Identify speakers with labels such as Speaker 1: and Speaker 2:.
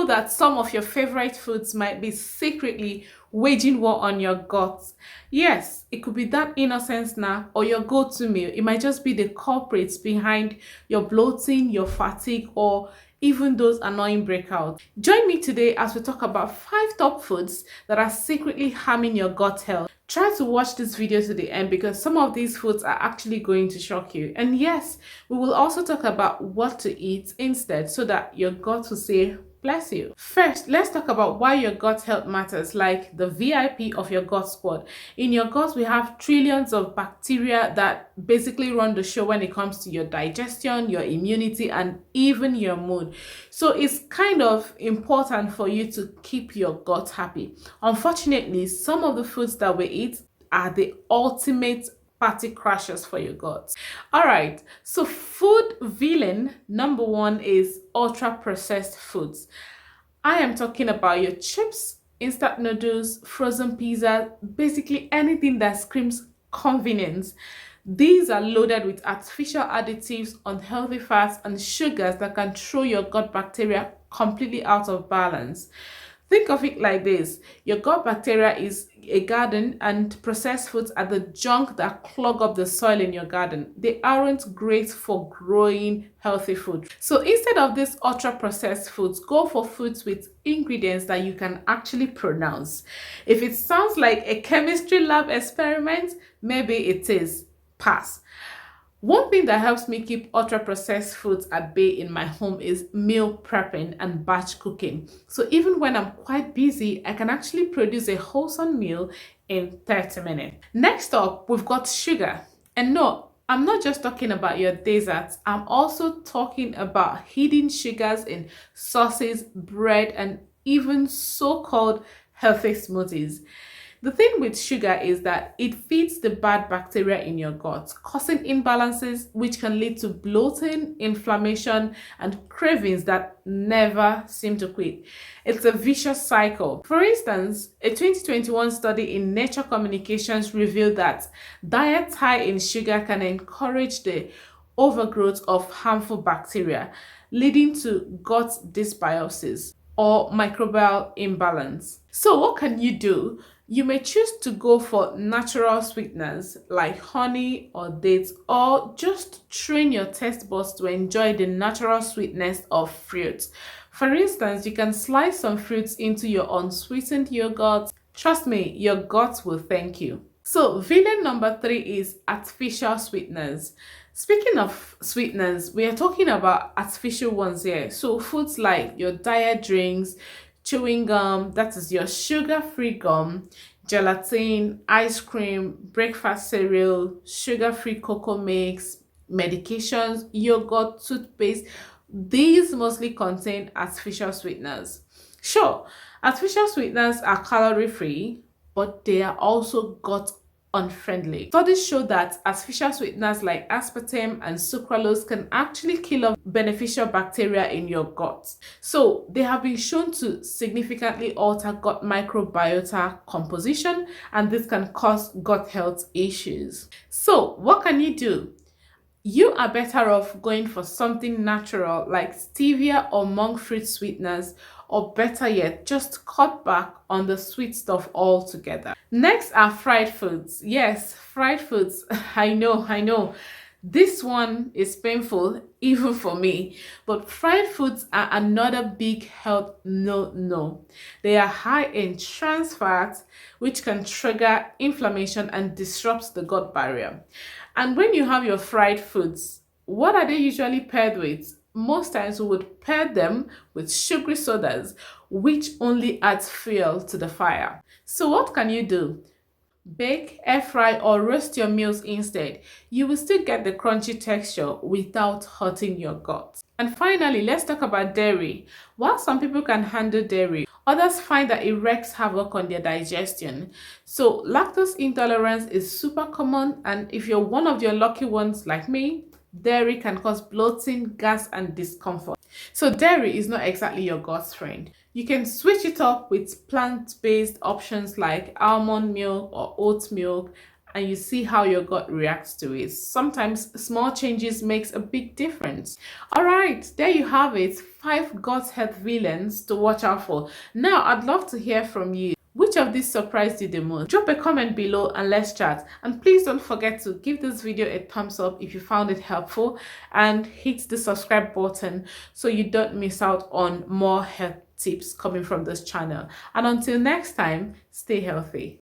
Speaker 1: know that some of your favorite foods might be secretly waging war on your gut? Yes, it could be that innocent snack or your go-to meal. It might just be the culprits behind your bloating, your fatigue, or even those annoying breakouts. Join me today as we talk about 5 top foods that are secretly harming your gut health. Try to watch this video to the end because some of these foods are actually going to shock you. And yes, we will also talk about what to eat instead so that your gut will say, bless you. First, let's talk about why your gut health matters, like the VIP of your gut squad. In your gut, we have trillions of bacteria that basically run the show when it comes to your digestion, your immunity, and even your mood. So it's kind of important for you to keep your gut happy. Unfortunately, some of the foods that we eat are the ultimate party crashers for your gut. All right, so food villain number 1 is ultra processed foods. I am talking about your chips, instant noodles, frozen pizza, basically anything that screams convenience. These are loaded with artificial additives, unhealthy fats, and sugars that can throw your gut bacteria completely out of balance. Think of it like this: your gut bacteria is a garden, and processed foods are the junk that clog up the soil in your garden. They aren't great for growing healthy food. So instead of these ultra processed foods, go for foods with ingredients that you can actually pronounce. If it sounds like a chemistry lab experiment, maybe it is. Pass. One thing that helps me keep ultra processed foods at bay in my home is meal prepping and batch cooking. So even when I'm quite busy, I can actually produce a wholesome meal in 30 minutes. Next up, we've got sugar. And no, I'm not just talking about your desserts. I'm also talking about hidden sugars in sauces, bread, and even so-called healthy smoothies. The thing with sugar is that it feeds the bad bacteria in your gut, causing imbalances which can lead to bloating, inflammation, and cravings that never seem to quit. It's a vicious cycle. For instance, a 2021 study in Nature Communications revealed that diets high in sugar can encourage the overgrowth of harmful bacteria, leading to gut dysbiosis or microbial imbalance. So what can you do? You may choose to go for natural sweeteners like honey or dates, or just train your taste buds to enjoy the natural sweetness of fruits. For instance, you can slice some fruits into your unsweetened yogurt. Trust me, your gut will thank you. So villain number 3 is artificial sweeteners. Speaking of sweeteners, we are talking about artificial ones here. So foods like your diet drinks, chewing gum, that is your sugar-free gum, gelatin, ice cream, breakfast cereal, sugar-free cocoa mix, medications, yogurt, toothpaste. These mostly contain artificial sweeteners. Sure, artificial sweeteners are calorie-free, but they are also gut unfriendly. Studies show that artificial sweeteners like aspartame and sucralose can actually kill off beneficial bacteria in your gut. So they have been shown to significantly alter gut microbiota composition, and this can cause gut health issues. So what can you do? You are better off going for something natural like stevia or monk fruit sweeteners, or better yet, just cut back on the sweet stuff altogether. Next are fried foods. Yes, fried foods. I know. This one is painful even for me, but fried foods are another big health no. They are high in trans fats, which can trigger inflammation and disrupt the gut barrier. And when you have your fried foods, what are they usually paired with? Most times we would pair them with sugary sodas, which only adds fuel to the fire. So what can you do? Bake, air fry, or roast your meals instead. You will still get the crunchy texture without hurting your gut. And finally, let's talk about dairy. While some people can handle dairy, others find that it wreaks havoc on their digestion. So lactose intolerance is super common, and if you're one of your lucky ones like me, dairy can cause bloating, gas, and discomfort. So dairy is not exactly your gut's friend. You can switch it up with plant-based options like almond milk or oat milk, and you see how your gut reacts to it. Sometimes small changes makes a big difference. All right, there you have it. 5 gut health villains to watch out for. Now, I'd love to hear from you. Which of these surprised you the most? Drop a comment below and let's chat. And please don't forget to give this video a thumbs up if you found it helpful, and hit the subscribe button so you don't miss out on more health tips coming from this channel. And until next time, stay healthy.